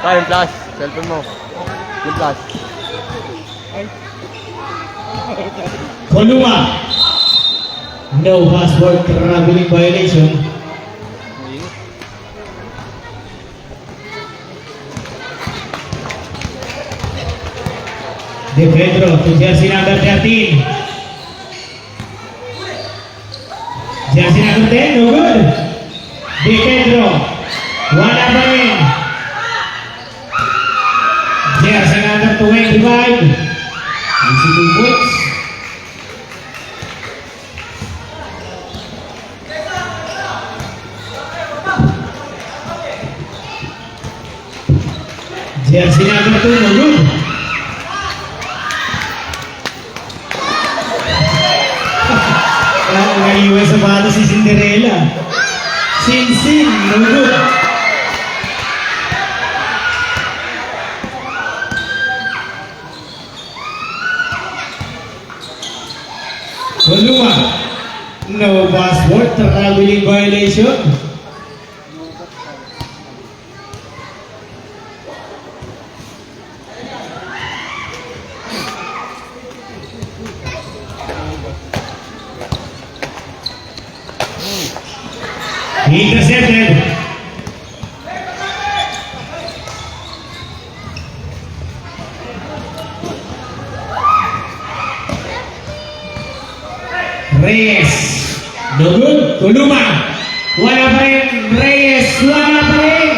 Yung flash. Cellphone mo. Yung flash. Koluma. No passport traveling violation. De Pedro to jersey number 13. Jersey number 10, no good. De Pedro, wala pa rin. Jersey number 25. Easy 2 points. Jersey number 2, no good. Naiwan sa bata si Cinderella. Sin, no good. Koluma, no passport traveling violation. Intercepted. Reyes, no good. Koluma, wala pa rin. Reyes, wala pa rin.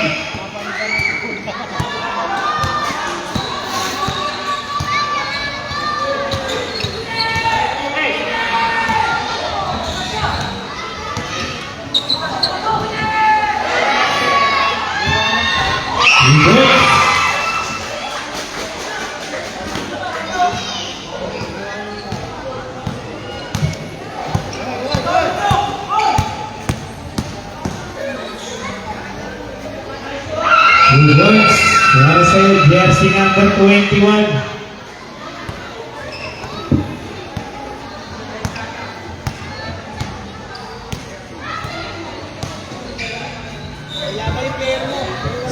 Works para sa jersey number 21.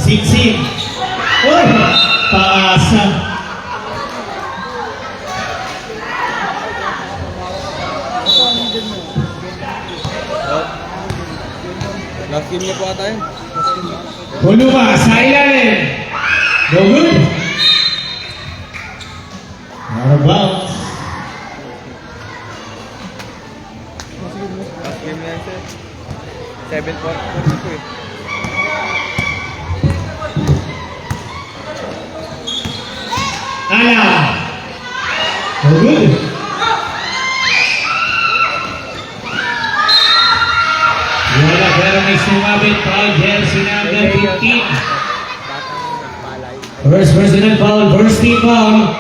Siksik. Oh, paasa. Last game niya po ata yun. Koluma sa ilalim. No good. Out of bounds. Last game niya yun, sir. 7 point. Ito eh. Ala. No good. Wala pero may sumabit pa jersey number 15. First personal foul, first team foul.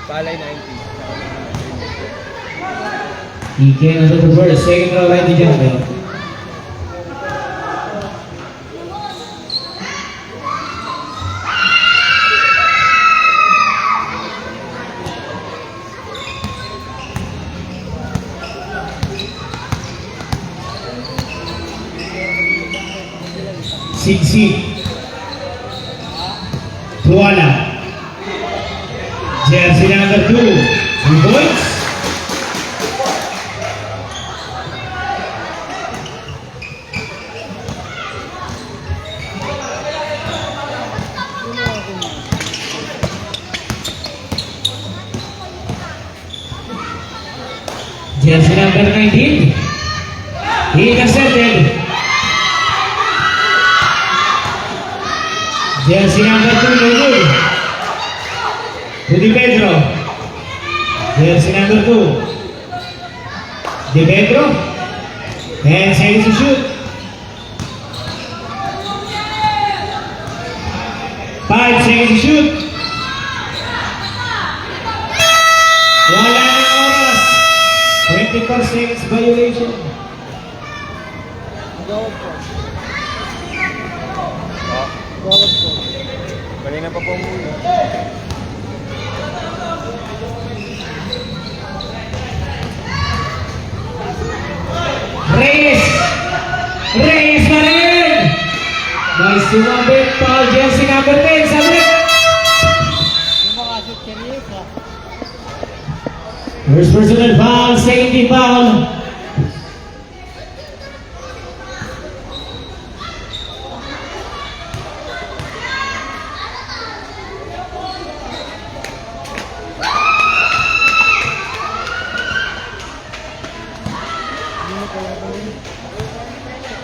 Palay 90. He came under the first, second row right to jump. Siksik. Tuala. Jersey number 2. 2 points. Jersey number 19. Intercepted. Jersey number 2, no good. To De Pedro. Jersey number 2. De Pedro. 10 seconds to shoot. 5 seconds to shoot. Wala ng oras. 24 seconds violation. Kanina pa po muna. Reyes. Sumabit foul jersey number 10. Sabit. First personal foul, second team foul.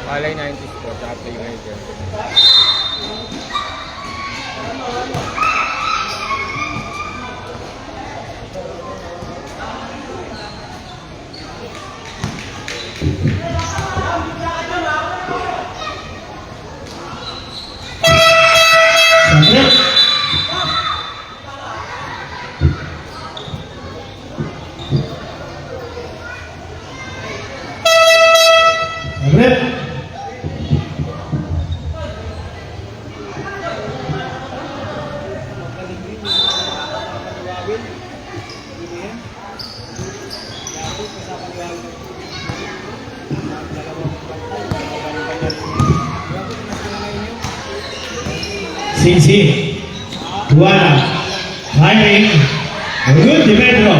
Palay 90s po, tsaka play ngayon. Sabit. Sabit. Sinsi, Duana, firing, good di Pedro.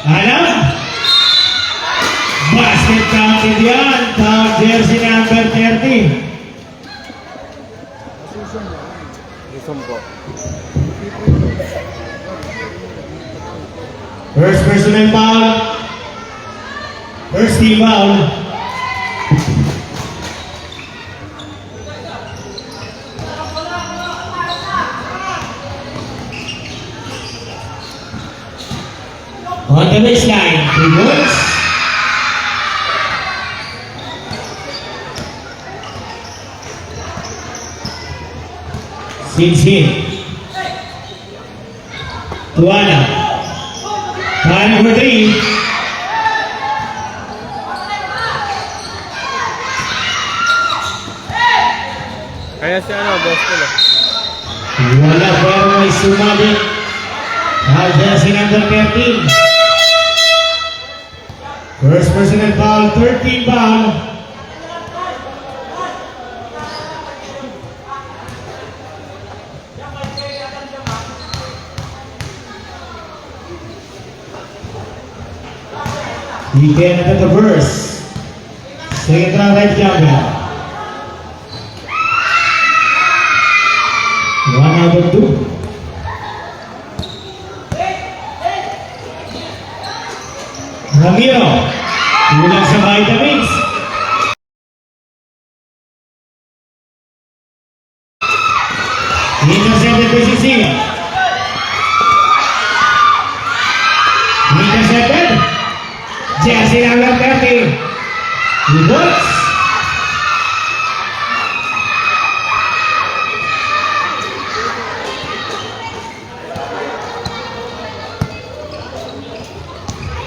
Alam, basket counted yan, foul jersey number 30. Luzon po. First personal foul, first team foul. On the baseline, 3 points. Sinsi, Tuana, time for 3. Kaya si ano, gospel eh. Wala pero may sumabit. Foul jersey number 13. First personal foul, 13 foul. He came at the verse. Second round right jumper. 1 out of 2. Ramiro, kulang sa vitamins. Intercepted by Sisi. Intercepted. Jersey number 30. Reverse.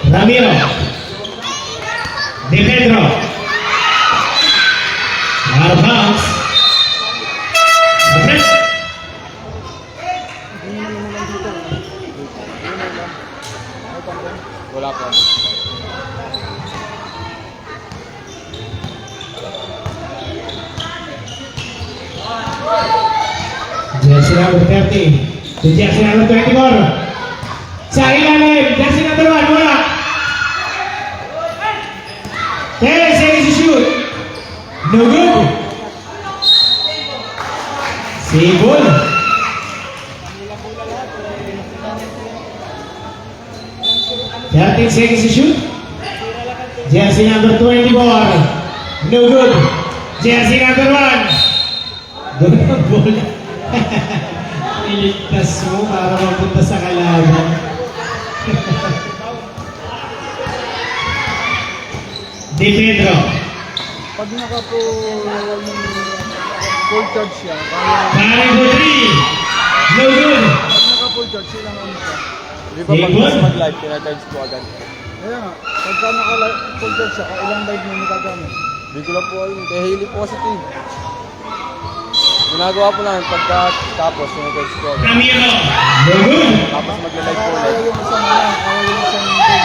Ramiro, De Pedro, out of bounds. Okay. Wala po. Jersey number 30 to jersey number 24. Sa ilalim, jersey number 1, wala. 10 seconds to shoot. No good. Sibol. Thirteen seconds to shoot. Jersey number 24. No good. Jersey number 1. Doon ang bola. Iligtas mo para mapunta sa kalaban. De Pedro. Pag naka-full charge siya, Carry for 3. No good. pag naka-full charge siya lang ano siya. Di ba pag mas mag-live, pinacharge ko agad. Kaya nga, pagka naka-full charge siya, ilang live mo nakagamit? Di ko lang po alam, kaya highly positive. Ginagawa po lang pagka tapos, pinacharge ko agad. Ramiro. No good. Tapos mag-live po ulit. Kaya yung isang ano, kaya yung isang game.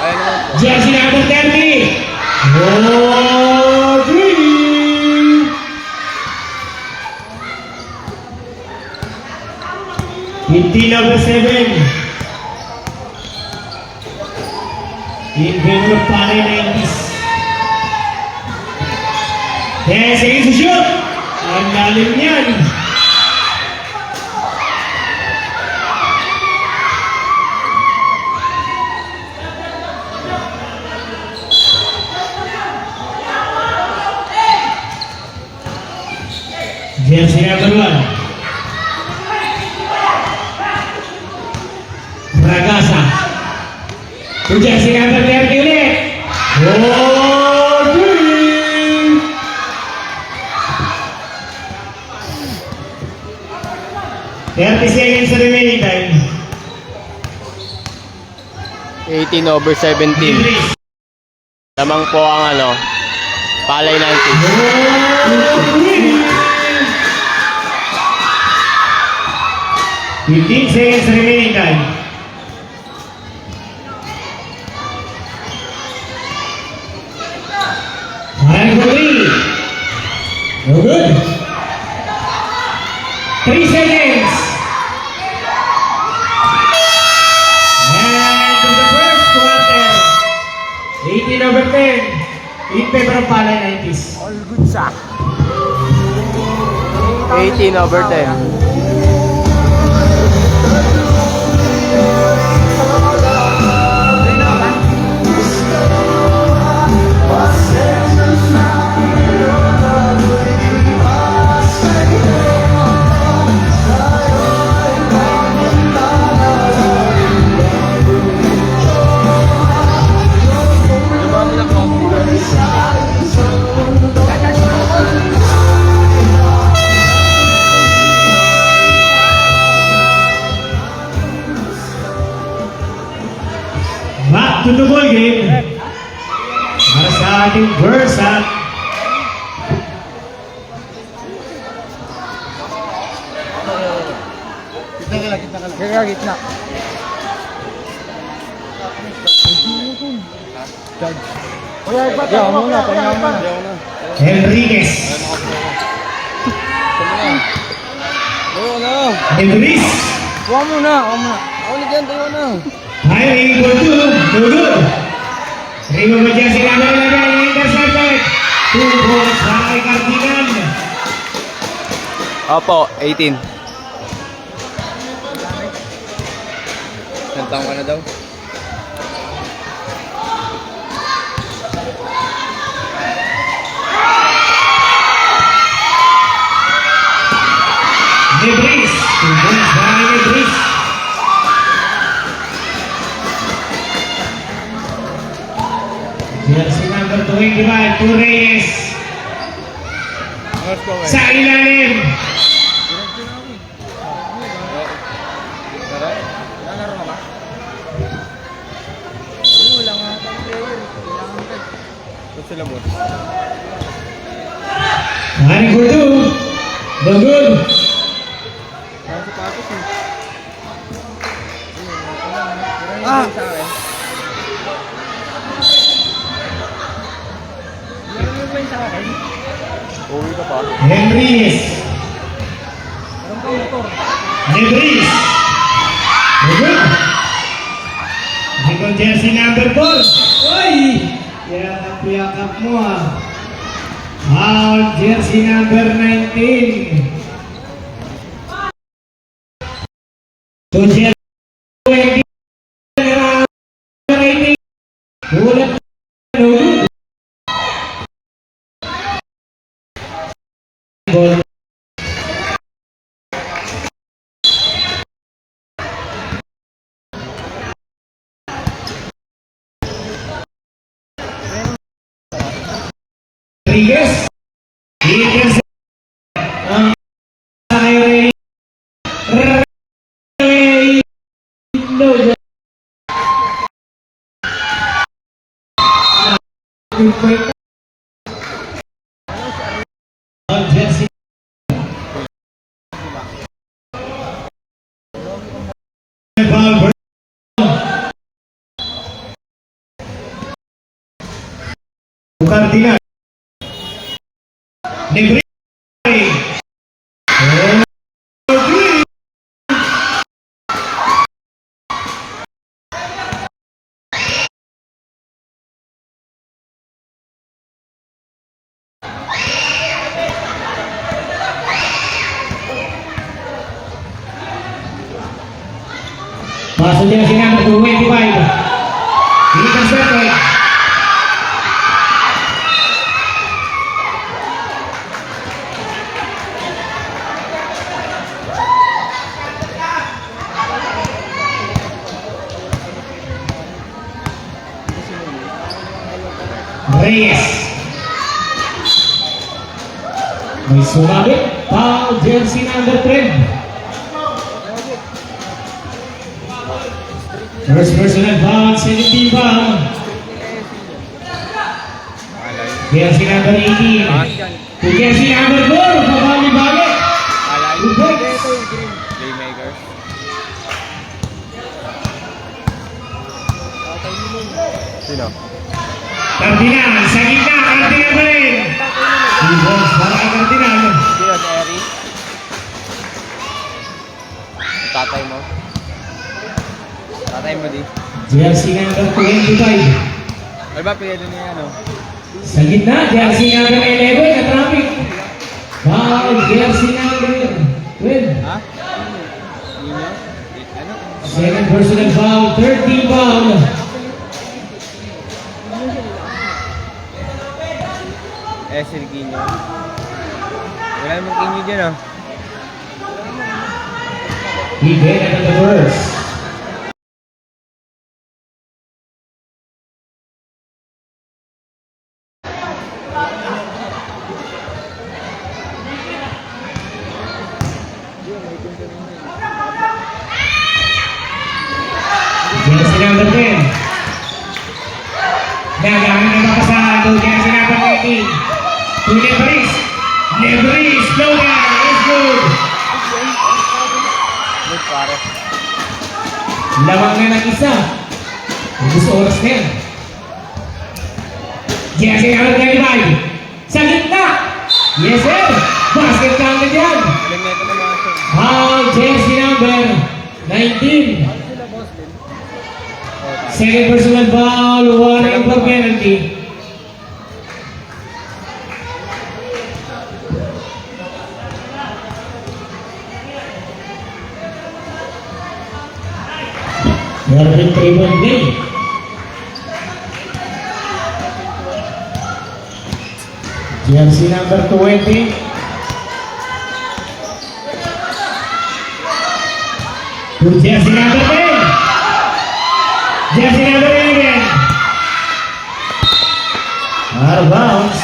Kaya naman po. Jersey number 30. Oh, 3. number 7. In favor of Palay 90s. 10 seconds to shoot. Ang lalim niyan. Jersey number 1. Ragasa. To jersey number 30 ulit. Oh, dream! Thirty seconds remaining time. 18 over 17. Lamang po ang Palay 90. Oh, dream! 15 seconds remaining time. And for 3. No good. 3 seconds. And to the first quarter. 18 over 10. In favor of Palay 90s. All good sa. 18 over 10. Back to the ball game. Para sa ating Versa. Kaya gitna. Yaw muna, panyaw muna. Enriquez. Tayo na. Enriquez. Huwag muna, huwag muna. Ako na dyan, tayo na. Hiring for 2. No good. Remove jersey number 11. Intercepted. 2 points para kay Cardigan. Opo, 18. Nantang ka na daw. Debris. 2 points para kay Debris. Jersey number 25. 2 Reyes. Sa ilalim. Sila mo. Hiring for 2. No good. Ah! Uwi ka pa. Enriquez. Debris. No good. Second jersey number 4. Uy! Yakap-yakap mo Foul jersey number 19. So jersey 20. Ulat. Ball. Rodriguez. Intercept. Jersey. Cardinal. Debris. second. Reyes. May sumabit. Foul, jersey number 12. First personal foul, 17 foul. Jersey number 18. To jersey number 4, pabali-bali. Good points. Playmaker. Sino? Cardinal, sa gitna, Cardinal pa rin. Rebounds para kay Cardinal. Sino? Si Eri? Tatay mo? Tatay mo di? Jersey number 25. Ay ba, pwede niya yan, oh. Sa gitna, jersey number 11 na traffic. Foul, jersey number 12. Ha? Yun yun? Ano? Second personal foul, 13 foul. Serginho. Wala namang kinyo dyan, oh. He get out of the first. Jersey number 10. Nagamit na makasahan to jersey number 19. To Lebris. Lebris, slow down, it's good. Good, pare. Lamang na ng isa. Gusto oras na yan. Jersey number 25. Sa gitna. Yes, sir. Basket count na dyan. Ilang neto na mga sir? Foul, jersey number 19. Second personal foul, warning for penalty. Mervin 3-point game. Jersey number 20. To jersey number 10. Jersey number 11. Out of bounds.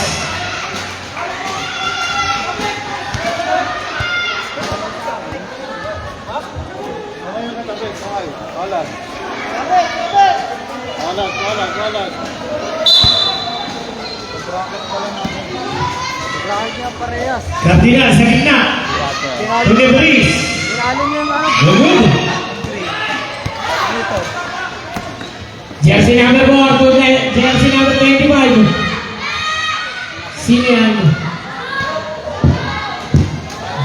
Bracket niya parehas. Cardinal sa gitna. To Lebris. Tinalo niya yung ano. Good. Dito. Jersey number 4 to jersey number 25. Sino yan?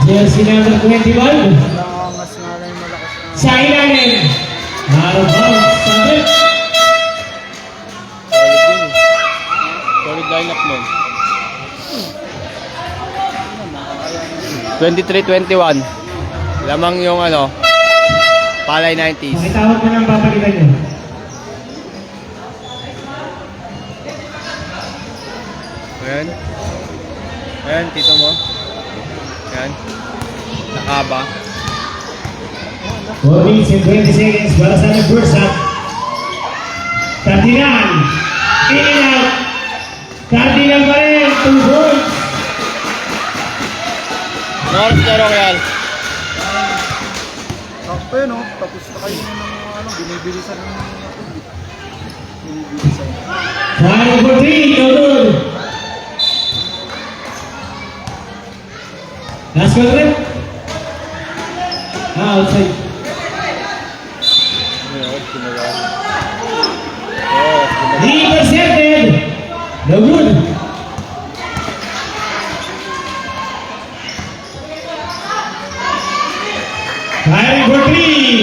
Jersey number 25. Nangangas nga lang yung malakas na. Sa ilalim. Out of bounds. Sabit. Solid yun eh. Solid lineup nun. 23-21. Lamang yung ano, Palay 90s. Pakitawag mo ng papalitan nyo. Ayan. Ayan, tito mo. Ayan. Nakaba. 4 minutes and 20 seconds para sa first half. Cardinal. In and out. Cardinal pa rin. 2 points. North Tero Real. Sakto yun, oh. Tapos na kayo ng mga ano, binibilisan ng mga tubig. Binibilisan. Final for 3. No good. Last call rin. Outside. Ayan, sinagal. Oh, sinagal. Intercepted. No good. Firing for 3.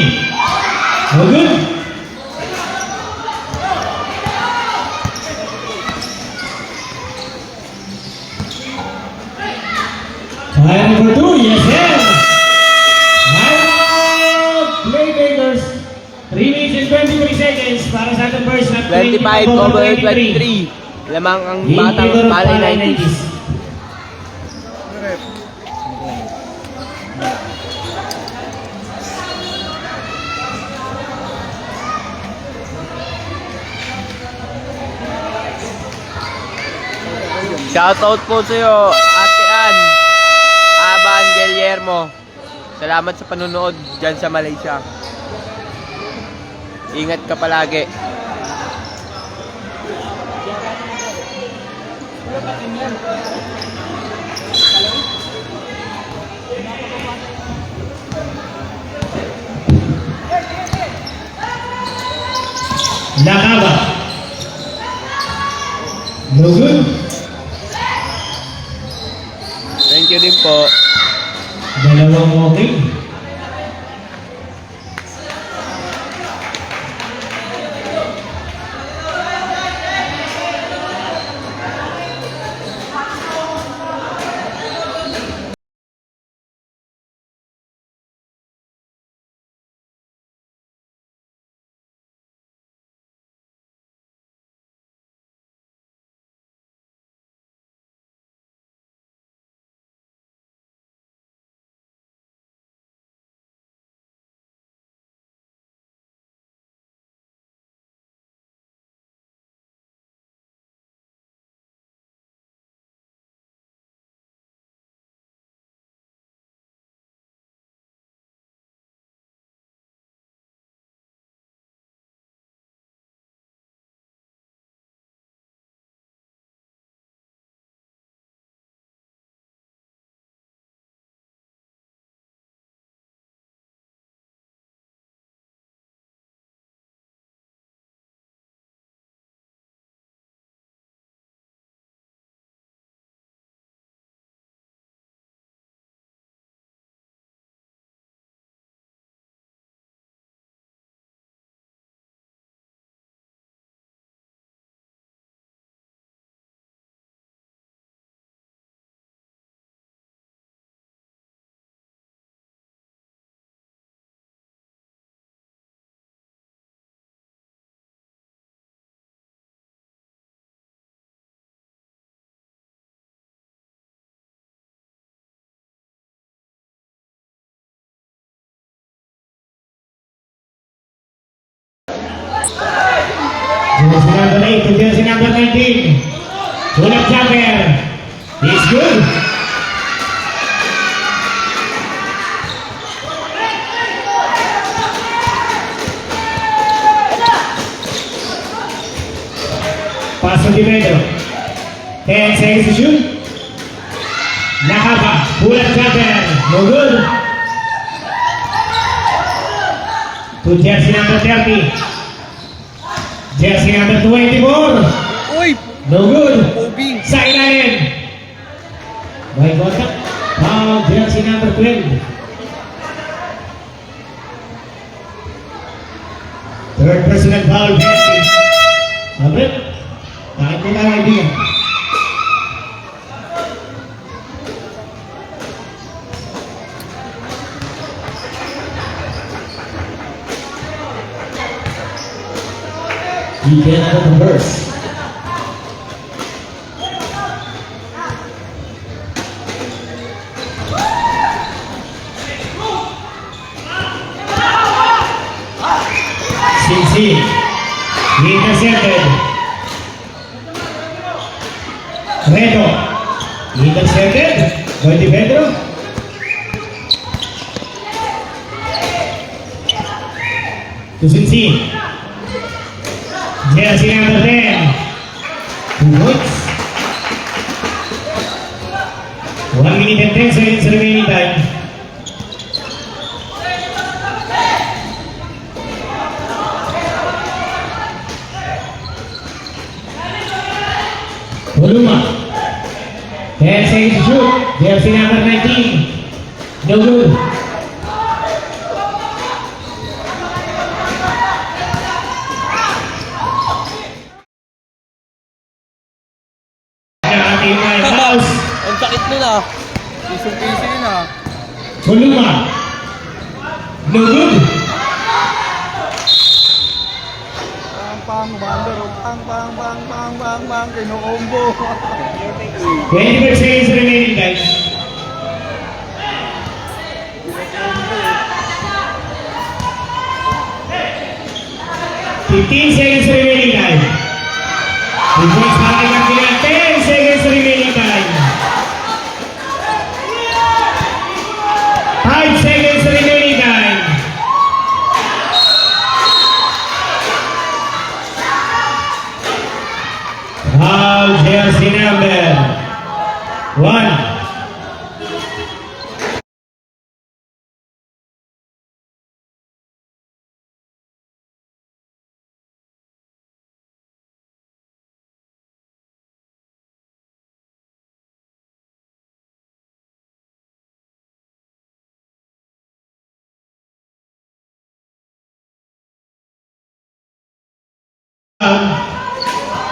No good. Firing for 2. Yes, sir. Final playmakers. 3 minutes and 23 seconds para sa ating first at 25 over 23. Lamang ang batang palay 90s. Rep. Shoutout po sa'yo, Ate Ann, Aban Guillermo. Salamat sa panunood dyan sa Malaysia. Ingat ka palagi. Nakaba. No good. Thank you din po. Dalawang okay. Jersey number 8 to jersey number 19. Pull-up jumper. It's good. Pass to Pedro. 10 seconds to shoot. Nakaba. Pull-up jumper. No good. To jersey number 30. Jersey number 24. Uy! No good. Ubing! Sa ilalim. By contact. Foul jersey number 12. Third personal foul penalty. Sabi, bakit nila kaibigan? He cannot converse. Cincy, he intercepted. Redo, he intercepted. Going to Pedro. To Cincy. Jersey number 10. 2 points. 1 minute and 10 seconds remaining time. Voluma. 10 seconds to shoot. Jersey number 19. No good. Ang sakit nun ah. Pisong-piso yun ah. Voluma. No good. Ang bang, umaandar, oh. Bang, bang, bang, bang, bang, bang, kinukombo. 25 seconds remaining, guys. 15 seconds remaining, guys. Defense bakit ang kailan? 10 seconds remaining, guys. 5 seconds remaining, guys. Jersey number 1.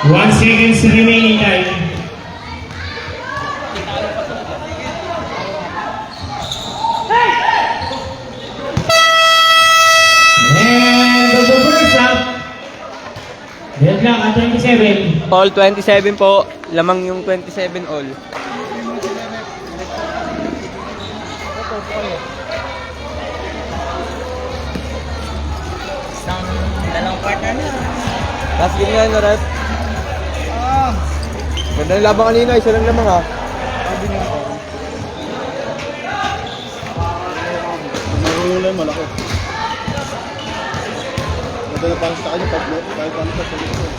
One seconds remaining time. And the first up. Deadlock at 27. All 27 po. Lamang yung 27 all. Dalawang partner na. Last game yan, ref. Ganda ng labang kanina, isa lang lamang ha. Marunong lang, malaki. Madala parang sa kanya, kahit ano pa sa dito.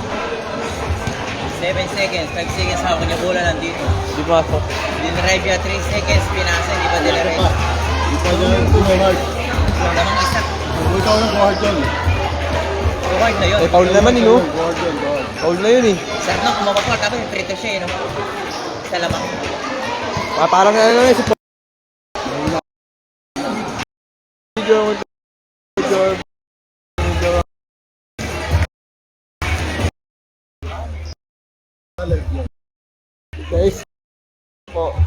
7 seconds, 5 seconds ako kanya bola nandito. Di pasok. Dinrive niya 3 seconds, pinasa, hindi pa dinrive. Di pa dyan yung tumahard. Lamang isa. Huwag ikaw na guard dyan. Forward na yun. Eh, foul naman yun, no? Guard dyan, guard. Foul na yun eh. Sarap na, kumapaport. Tapos yung free to siya, no? Sa lamang. Parang ano na yun, si guys po.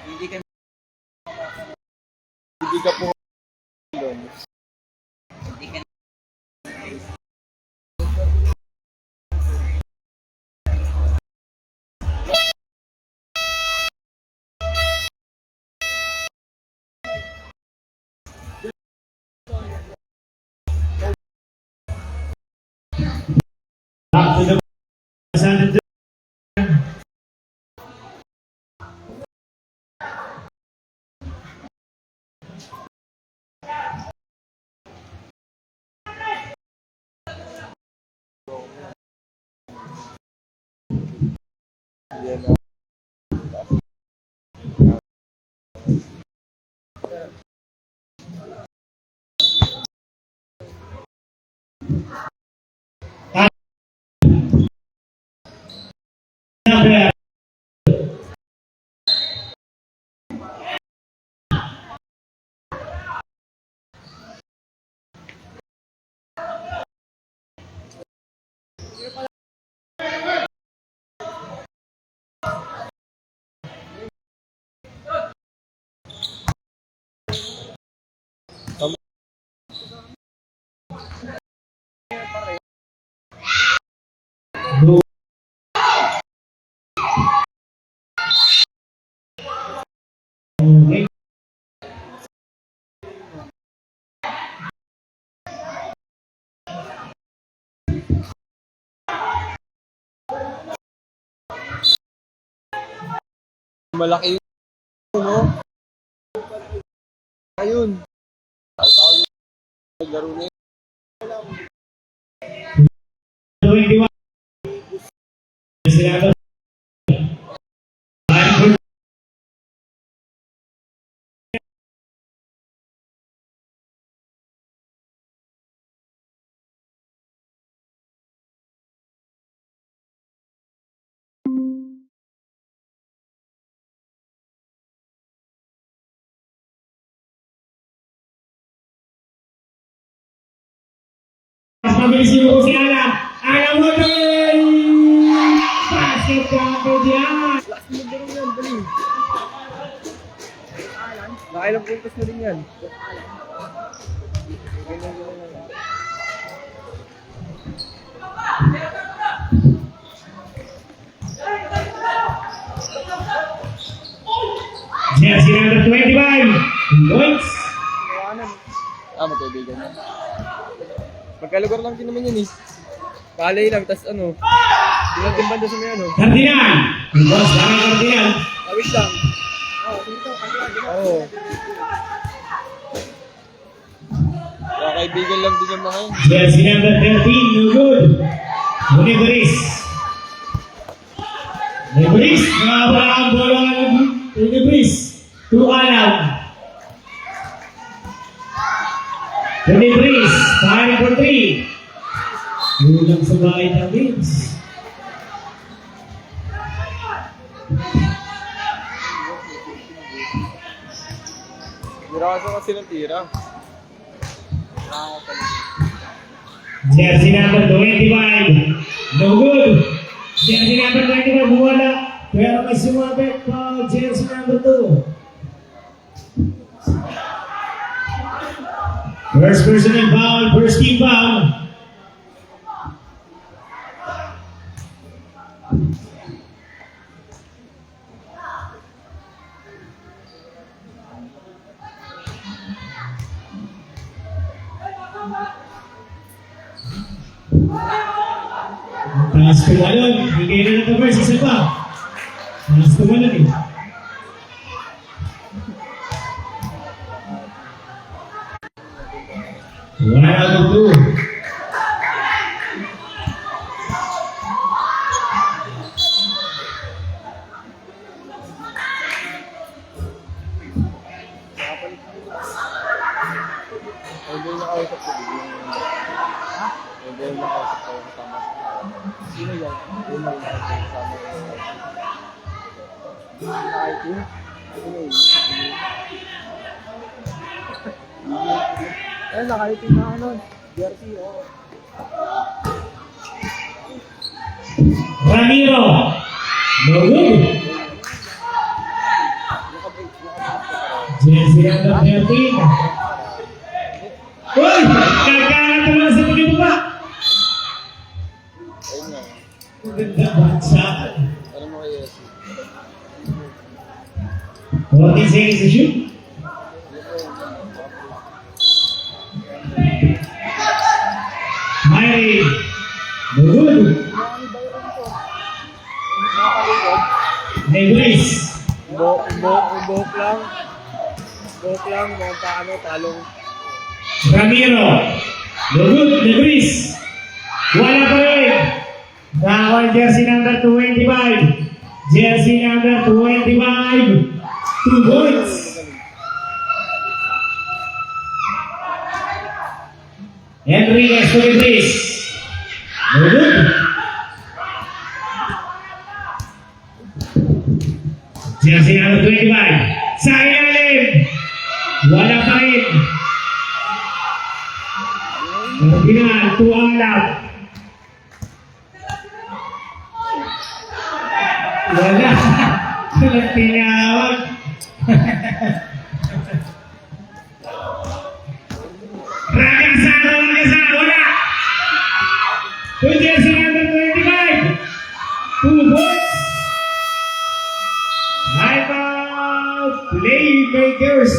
Hindi ka po. Back to the number. Okay. Malaki yun, no? Ayun. Laro na yun. 21. Sinabi. Mas mabilis yung si Alam. Alam mo din! Basket ka diyan! Nakailang puntos na rin yan. kaibigan niya. Magkalugar lang din naman yun eh. Palay lang, tas ano. Di lang din banda sa may ano. Cardinal! Boss, dami Cardinal. Awis lang. Oo. Kaya kaibigan lang din yung mga yun. Jersey number 13, no good. Univeris. Univeris, nakawala ang bola ng Univeris. 2 alam. Univeris, 5 for 3. Kulang sa bahay ng Vince. Niraso kasi ng tira. Jersey number 25, no good. Jersey number 25, wala. Pero may sumabit pa jersey number 2. First personal foul, first team foul. Taas kumalon, bigay na ng cover sa isa pa. Taas kumalon eh. One out of 2. Hindi yung nakausap ko. Hindi yung nakausap ko kasama. Sino yan? Hindi yung nakausap ko kasama. IT? Sino yun? Eh, naka-IT na ano. Jersey, oh. Ramiro, no good. Jersey number 13. Uy! Kakalat naman sa pagkibaba! Ayun nga. Maganda bansa. Ano mo kay Yesu? 14 seconds to shoot. Myrie, no good. Negris, Buhok lang. Buhok lang. Mga paano, talong. Ramiro, no good. Negris, wala pa rin. Bawal jersey number 25. Jersey number 25. 2 points. Enriquez to Negris. No good. Jersey number 25. Sa ilalim. Wala pa rin. Original, 2 alam. Wala. Walang tinawag. Rakasaro, wala. To jersey number 25. 2 points. Timeout. Playmakers.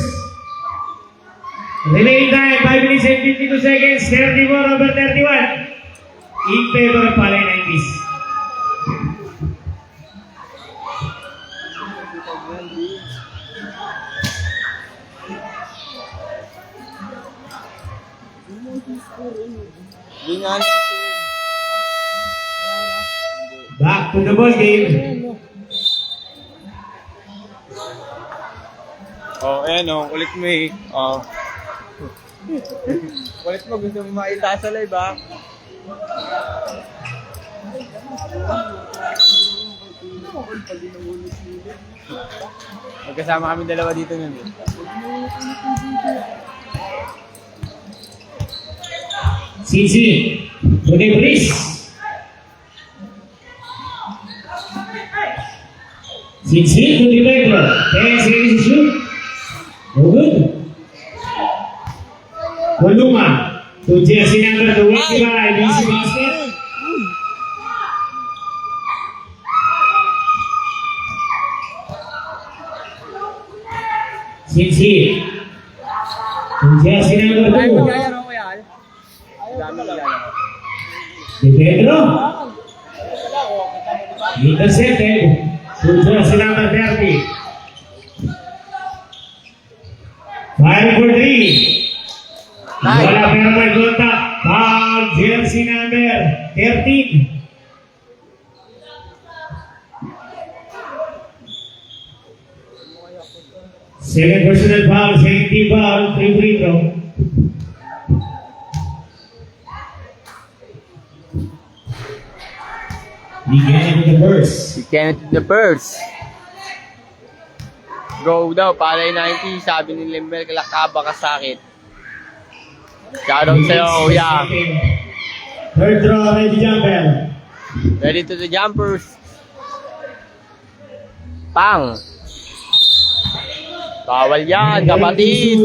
Relay time, 5 minutes and 52 seconds. 34 over 31. In favor of Palay 90s. Hindi nga Back to the ball game. Oh, ayan oh, ulit mo eh. Oh. Ulit mo, gusto mo makita sa live ah. Magkasama kami dalawa dito nun eh. Sisi, to Negris. Sisi to the backdoor. 10 seconds to shoot. No good. Koluma to jersey number 25. Easy basket. Sisi to jersey number 2. De Pedro. Intercepted. Punto si number 30. 5 for 3. Wala pero may contact. Foul, jersey number 13. Second personal foul, second team foul, 3 free throw. Begin with the first. Si Kenneth the first. Go daw, palay 90, sabi ni Limber, kalakaba ka sa akin. Shoutout sa'yo, kuya. Third draw, ready jumper. Ready to the jumpers. Pang. Bawal yan, kapatid.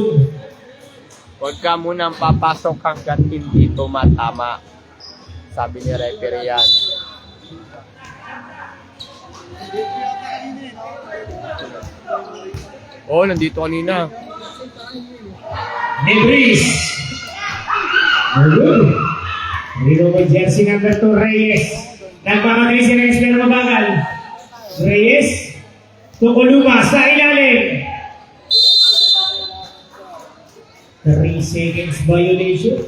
Huwag ka munang papasok hanggat hindi tumatama. Sabi ni referee yan. Oh, nandito kanina. Nebris. Very good. Dito po jersey number 2, Reyes. Nagmamadali si Reyes pero mabagal. Reyes. Tukuluma sa ilalim. 3 seconds violation.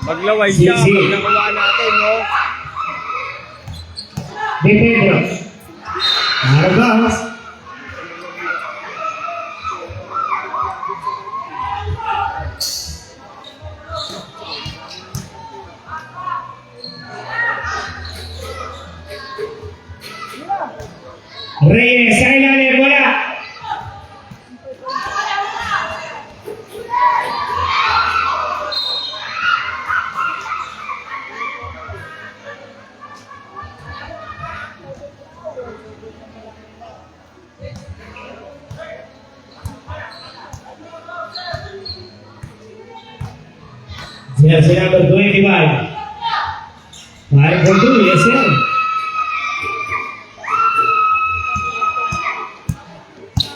Maglaway siya, Sisi. pag nakuha natin, no? De Pedro. Marcos. Reyes sa ilalim, wala. Jersey number 25. 5 for 2, yes sir.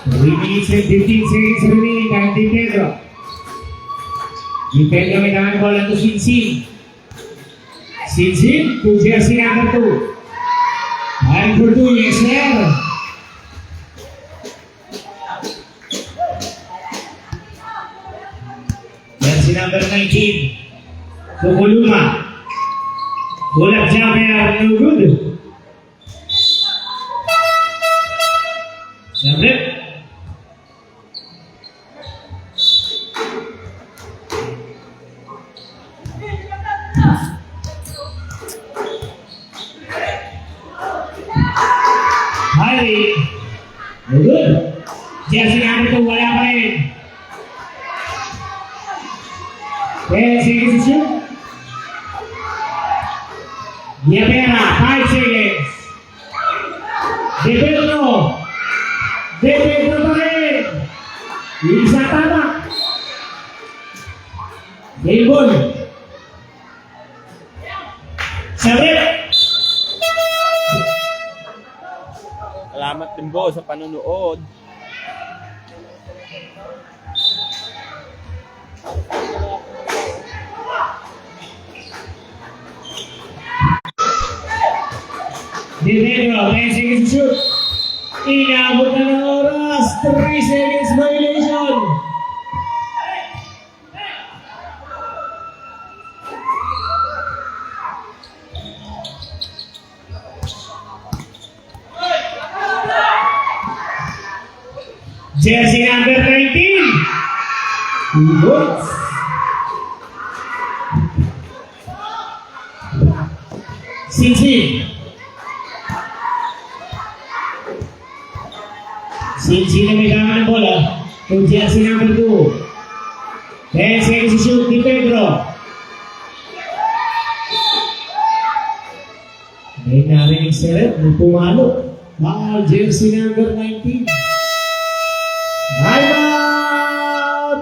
Minutes and 15 seconds remaining kay Di Pedro. Di Pedro may naman bola to Sinsin. Sinsin to jersey number 2. 5 for 2, yes sir. Jersey number 19. Tukuluma. Bulak jumper, no good. Siyempre. Hari. No good. Jersey number 2, wala pa rin. 10 seconds to shoot. Diapera, 5 seconds. De Pedro. De Pedro pa rin. Isa tama. Bilbon. Sabit. Salamat din po sa panonood. De Pedro, 10 seconds to shoot. Inabot na ng oras. 3 seconds violation. Jersey number 19. Good. Sinsin. Sinsin na may kama ng bola. To jersey number 2. 10 seconds to shoot. Di Pedro. May narinig si Red. May pumalo. Foul, jersey number 19. Time out!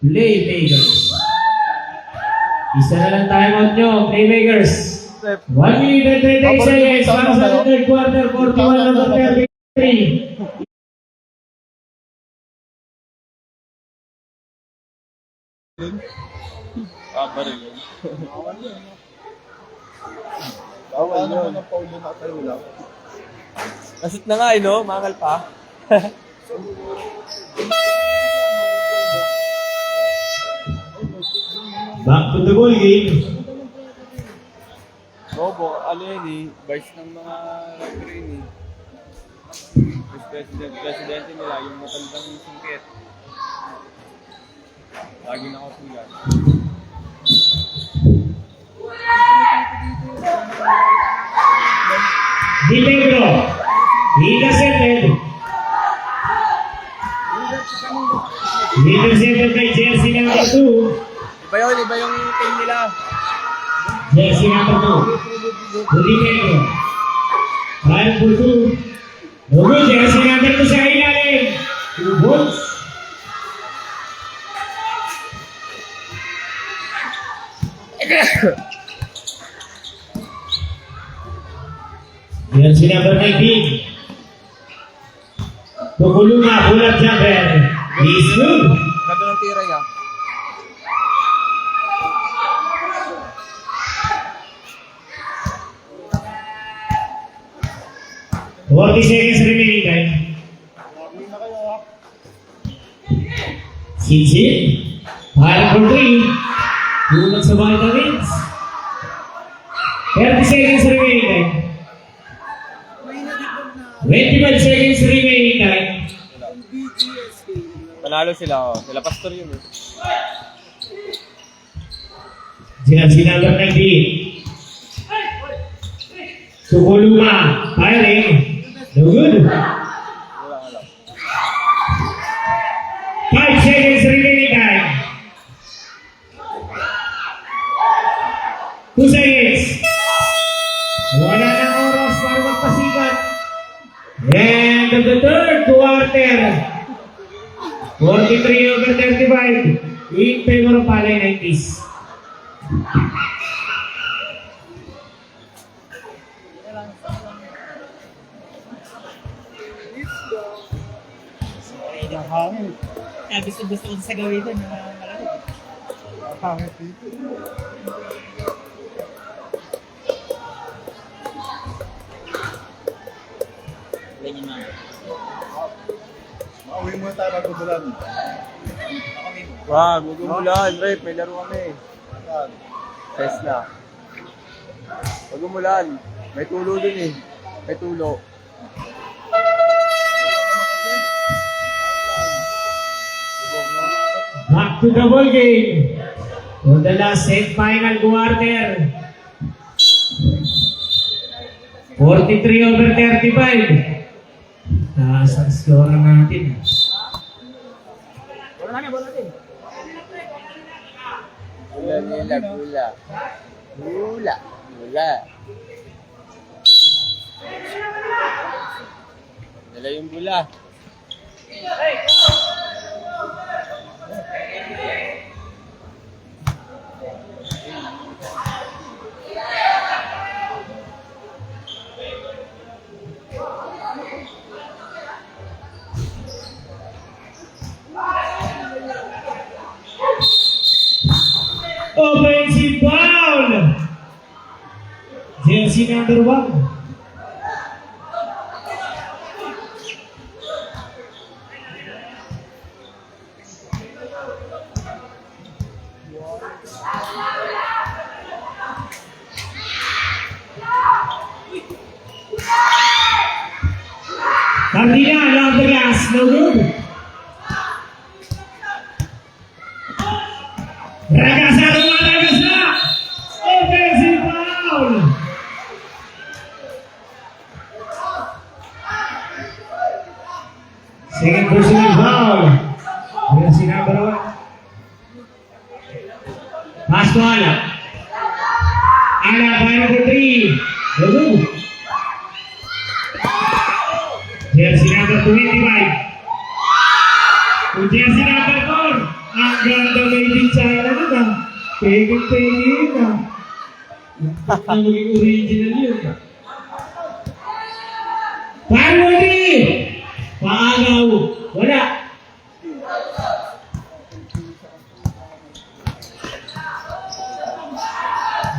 Playmakers. Isa na lang time out nyo, Playmakers. Rep. 1 minute and 38 seconds para sa third quarter, 41 number 33. Baril yun. Bawal yun. Ang Paulo na tayo lang. Nasut na nga eh, no? Mangal pa. Back to the ball game. Bobo, ano yun eh, vice ng mga referee yun eh. Presidente nila, yung matandang sungkit. Lagi nakapulan. Dilegro. Intercepted. Intercepted by jersey number 2. Iba yung team nila. Jersey number 2. Dilegro. Fire for 2. Lugo, jersey number 2 sa ilalim. 2 balls. Jersey number 19. Tukuluma, pull-up jumper. Is good. Ganda ng tira niya. Forty seconds remaining time. Sinsin. Fire for 3. Tulad sa vitamins. 30 seconds remaining time. 25 seconds remaining time. Panalo sila, oh. Sila pastor yun eh. Jersey number 19. Tukuluma. Firing. No good. 5 seconds remaining time. 2 seconds. Wala nang oras para magpasikat. End of the third quarter. 43 over 35. In favor of Palay 90s. Gusto ko sa gawin doon. Pangit dito. Mauwi muna tayo bago bulan. Wag, umulan, Rep. May laro kami. Test na. Wag umulan. May tulo dun eh. May tulo. Back to the ball game. For the last and final quarter. 43 over 35. Taas ang score natin. Bula. Nila yung bula. Offensive foul. Jersey number 1. Cardinal off the glass, no good. Ragazado, Ragazza. Offensive foul. Second personal foul. Jersey number 1. Pass to Ala. Ala, fire for 3. No good. Jersey number 25. To jersey number 4. Ang ganda made in China na. Peging na. Ang maging original yun. Parwadi! Paagaw! Wala!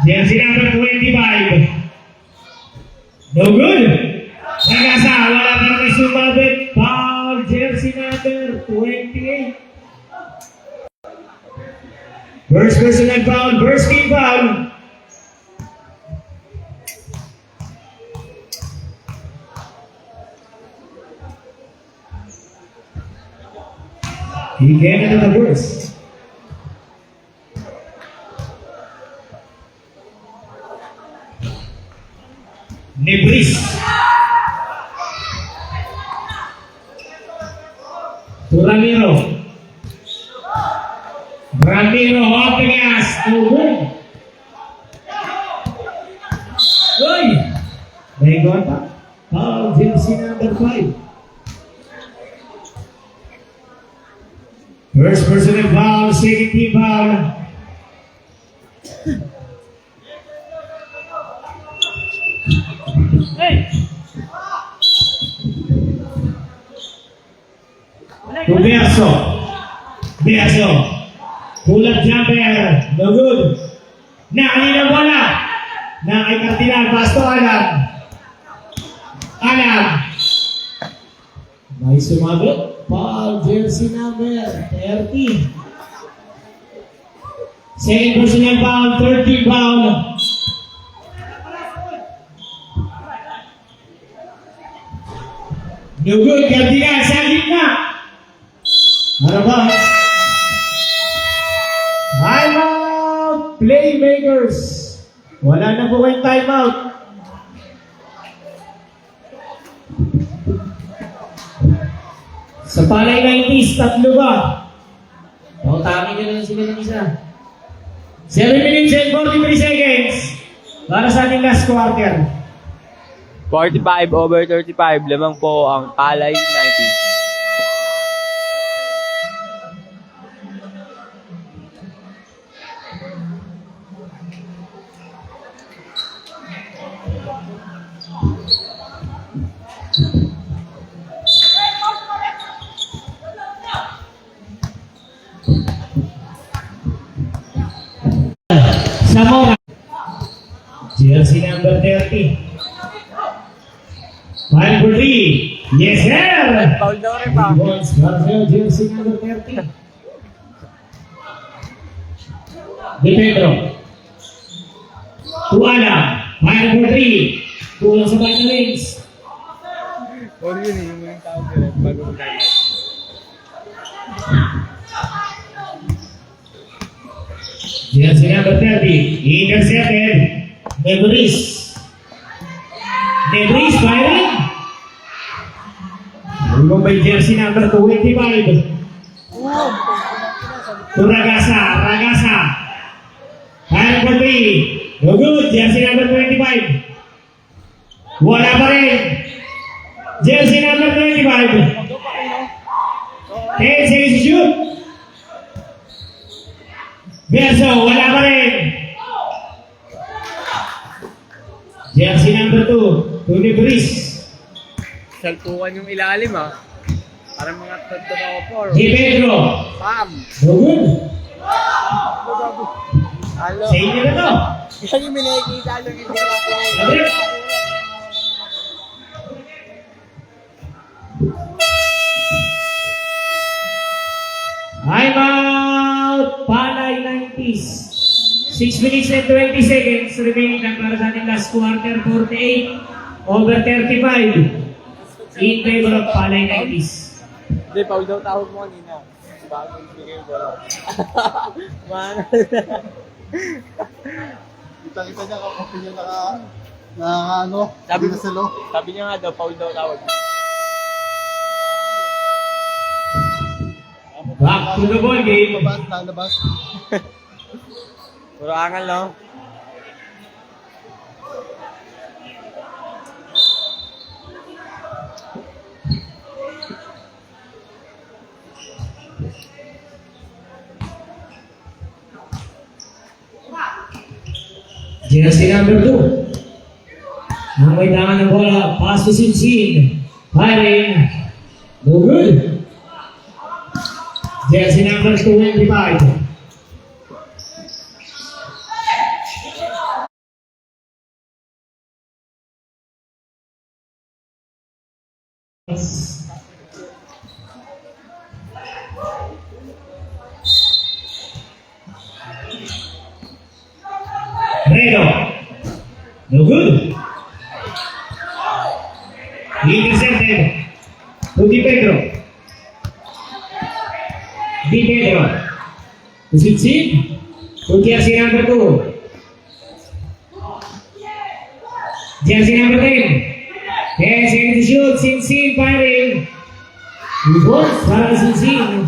Jersey number 25. No good! Nagasa, wala pa rin sumabit. Foul, jersey number 28. First personal foul, first team foul. He came into the burst. Nebris. To Ramiro. Ramiro off the gas. No good. Uy! May gota. Foul, jersey number 5. First personal foul, second team foul. To Verso. Pull-up jumper. No good. Nakain ang bola. Nakay Cardinal. Pasto Alam. May sumagot. Foul, jersey number 30. Second personal foul, 13 foul. No good, Cardinal. Sa gitna. Ano ba? Timeout, playmakers. Wala na po kayong timeout. Sa palay 90s, tatlo ba? Pautangin nyo na lang sila ng isa. 7 minutes and 43 seconds para sa ating last quarter. 45 over 35, lamang po ang palay 90. Zamora. Jersey number 30. 5 for 3. Yes, sir! Foul daw rin pa. Boys, Garfield, jersey number 30. De Pedro. Tuala. 5 for 3. Kulang sa back lanes. Or yun eh, yung tao nila bago mag-time. Jersey number 30. Intercepted. Nebris. Nebris firing. Tulong by jersey number 25. To Ragasa. 5 for 3. No good. Jersey number 25. Wala pa rin. Jersey number 25. 10 seconds to shoot. Verso, wala pa rin. Jersey number 2, Tony Briz. Salpukan yung ilalim ah. Parang mga third to the 4. Di Pedro. Pam! No good. Halo. Sa inyo na to. Yan yung minakikita yung hindi ko. Adrian. I'm out. Palay 90s. 6 minutes and 20 seconds remaining lang para sa ating last quarter. 48 over 35 in favor of Palay 90s. Hindi, Paul daw tawag mo kanina. Bago ibigay yung bola. Mana. Kita niya kapag niya ano, Sabi na silo. Sabi niya nga daw, Paul daw tawag. Back to the ball game. Lalabas. Puro angal, no? Jersey number 2. Ang may tangan ng bola, pass to Sinsin. Firing. No good. Jersey number 25. Redo. No good. Intercepted. To Di Pedro. Di Pedro. To Sinsin. To jersey number 2. Jersey number 10. 10 seconds to shoot. Sinsin firing. Reverse para Sinsin.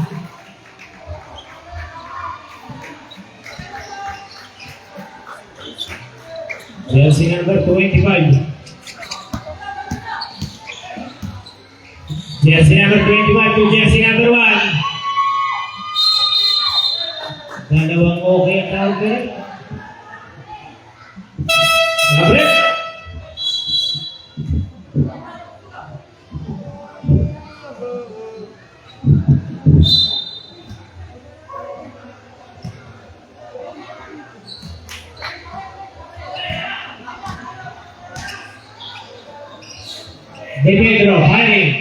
Jersey number 25. Jersey number 25 to jersey number 1. Dalawang okay ang tawag ka rin. Gabriel. De Pedro firing.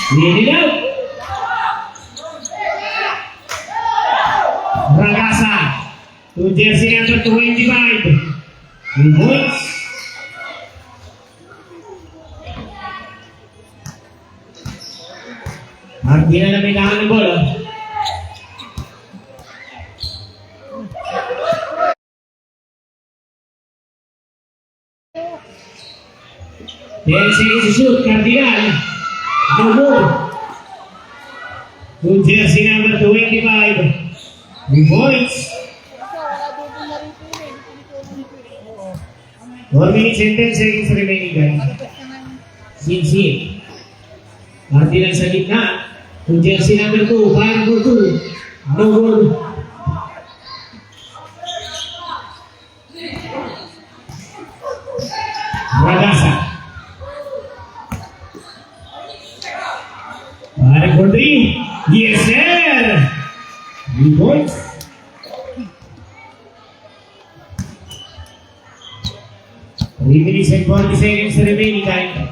Lead it out. Ragasa to jersey number 25. 2 points. At di na may tahan ng bola. Then seconds to shoot, Cardinal. No good. To jersey number 25. 3 points. 4 minutes and 10 seconds remaining, guys. Sinsin. Cardinal sa gitna. To jersey number 2. Fire for 2. No good. Ragasa. Fire for 3. Yes, sir. 3 points. Three minutes and 40 seconds remaining, guys.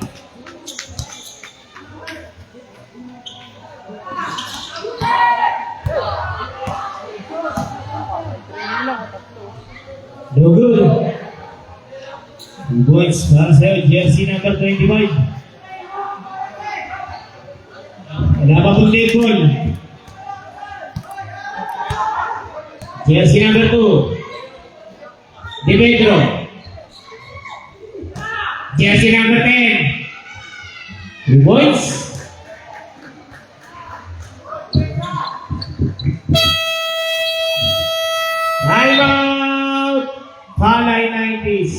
No good. 2 points para sa jersey number 25. Wala pa pong dead ball. Jersey number 2. De Pedro. Jersey number 10. 2 points. Time out. Palay 90s.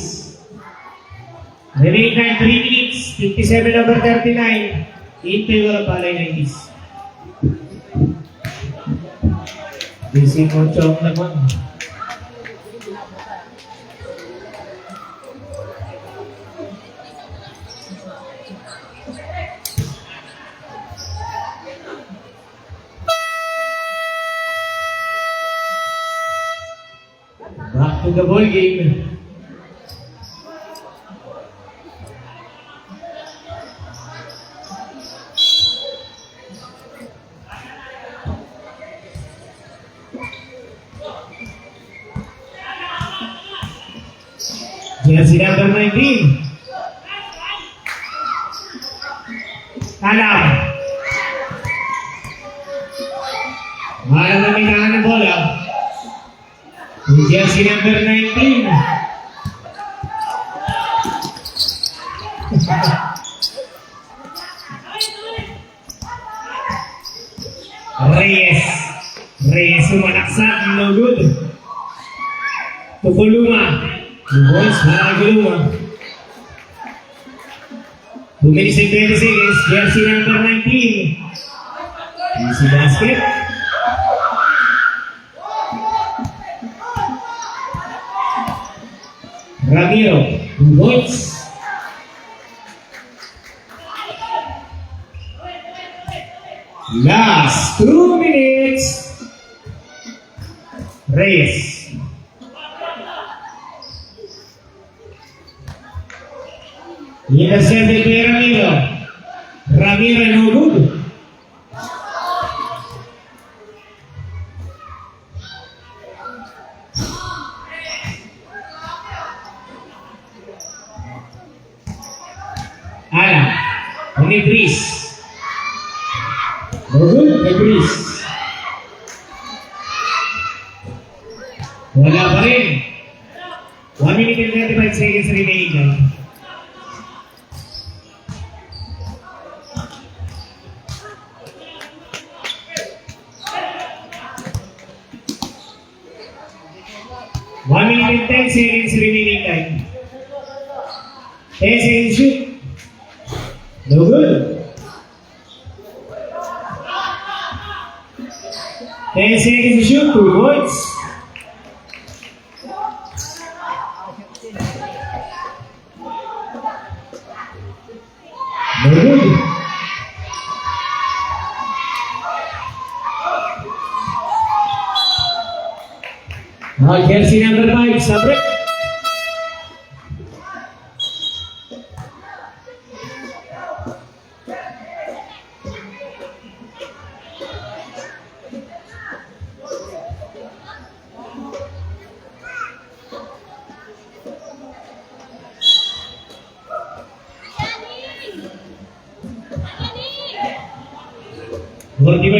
Remaining time 3 minutes. 57/39. In favor of Palay 90s. Busy mo chok naman. Back to the ball game. Jersey number 19. Talam. Mahal na may nahan ng bola. Jersey number 19. Reyes sumanaksak. No good. Tukuluma. The boys para Guluma. 2 minutes and 20 seconds. Jersey number 19. Easy basket. Ramiro, 2 points. Last 2 minutes. Reyes. Intercepted by Ramiro. Ramiro no good. Alam. Only Breeze. No good kay Breeze. Wala pa rin. 1 minute and 35 seconds remaining lang. One minute and 10 seconds remaining time. 10 seconds shoot. No good. 10 seconds to shoot, 2 points. No good. Now jersey number 5, Sabrek.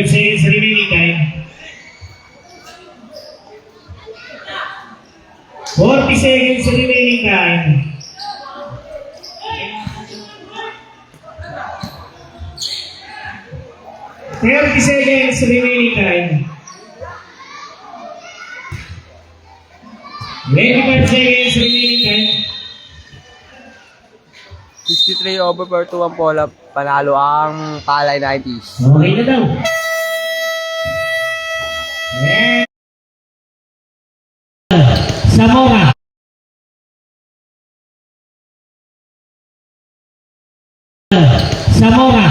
Seconds remaining time. 40 seconds remaining time. $30 seconds remaining time. 25 seconds remaining time. 63 over per 2 ang Polap. Panalo ang Palay 90s. Okay na daw. Zamora. Zamora.